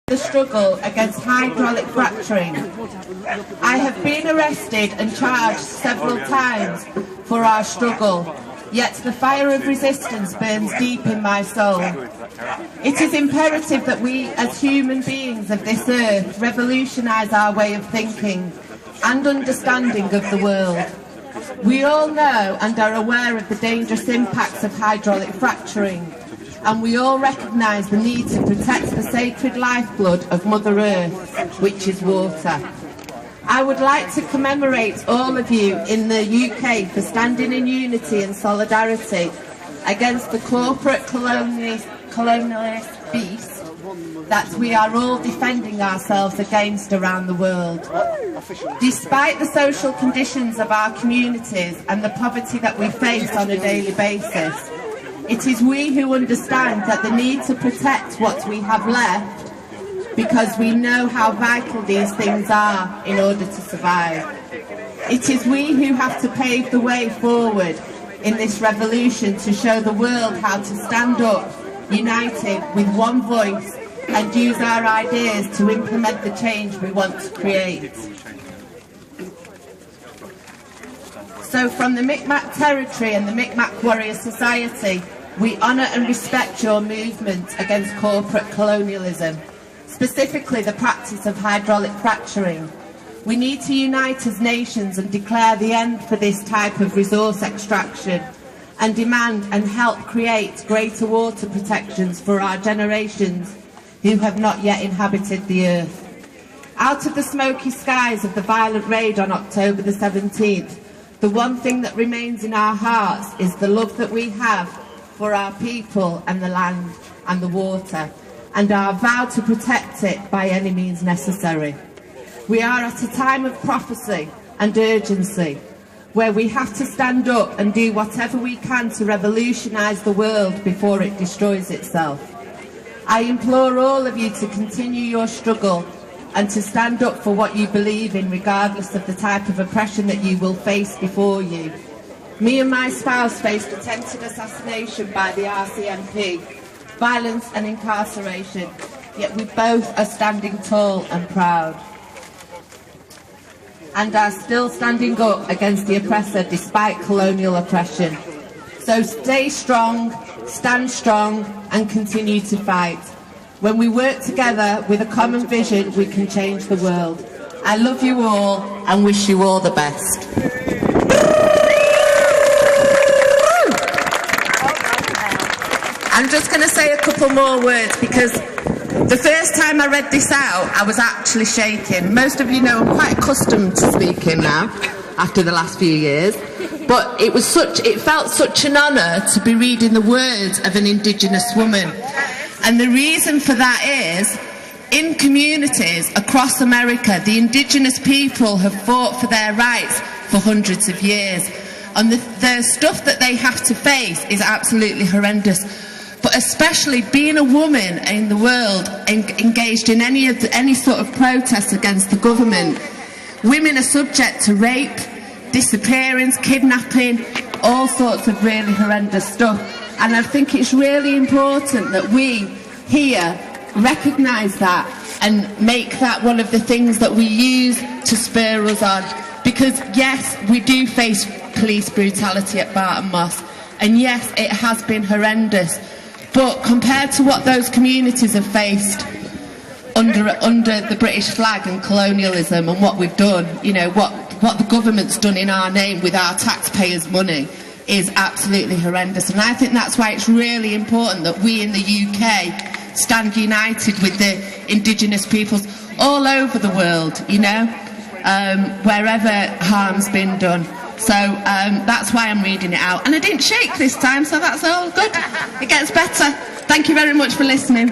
The struggle against hydraulic fracturing. I have been arrested and charged several times for our struggle, yet the fire of resistance burns deep in my soul. It is imperative that we, as human beings of this earth, revolutionise our way of thinking and understanding of the world. We all know and are aware of the dangerous impacts of hydraulic fracturing, and we all recognise the need to protect the sacred lifeblood of Mother Earth, which is water. I would like to commemorate all of you in the UK for standing in unity and solidarity against the corporate colonialist beast that we are all defending ourselves against around the world. Despite the social conditions of our communities and the poverty that we face on a daily basis, it is we who understand that the need to protect what we have left, because we know how vital these things are in order to survive. It is we who have to pave the way forward in this revolution to show the world how to stand up, united with one voice, and use our ideas to implement the change we want to create. So from the Micmac territory and the Micmac Warrior Society, we honour and respect your movement against corporate colonialism, specifically the practice of hydraulic fracturing. We need to unite as nations and declare the end for this type of resource extraction, and demand and help create greater water protections for our generations who have not yet inhabited the earth. Out of the smoky skies of the violent raid on October the 17th, the one thing that remains in our hearts is the love that we have for our people and the land and the water, and our vow to protect it by any means necessary. We are at a time of prophecy and urgency, where we have to stand up and do whatever we can to revolutionise the world before it destroys itself. I implore all of you to continue your struggle and to stand up for what you believe in, regardless of the type of oppression that you will face before you. Me and my spouse faced attempted assassination by the RCMP, violence and incarceration, yet we both are standing tall and proud, and are still standing up against the oppressor despite colonial oppression. So stay strong, stand strong, and continue to fight. When we work together with a common vision, we can change the world. I love you all and wish you all the best. I'm just going to say a couple more words, because the first time I read this out, I was actually shaking. Most of you know I'm quite accustomed to speaking now, after the last few years. But it felt such an honour to be reading the words of an Indigenous woman. And the reason for that is, in communities across America, the Indigenous people have fought for their rights for hundreds of years. And the stuff that they have to face is absolutely horrendous. But especially being a woman in the world engaged in any sort of protest against the government, women are subject to rape, disappearance, kidnapping, all sorts of really horrendous stuff. And I think it's really important that we here recognise that and make that one of the things that we use to spur us on. Because yes, we do face police brutality at Barton Moss, and yes, it has been horrendous. But compared to what those communities have faced under the British flag and colonialism, and what we've done, you know, what the government's done in our name with our taxpayers' money, is absolutely horrendous. And I think that's why it's really important that we in the UK stand united with the Indigenous peoples all over the world, you know, wherever harm's been done. So that's why I'm reading it out. And I didn't shake this time, so that's all good. It gets better. Thank you very much for listening.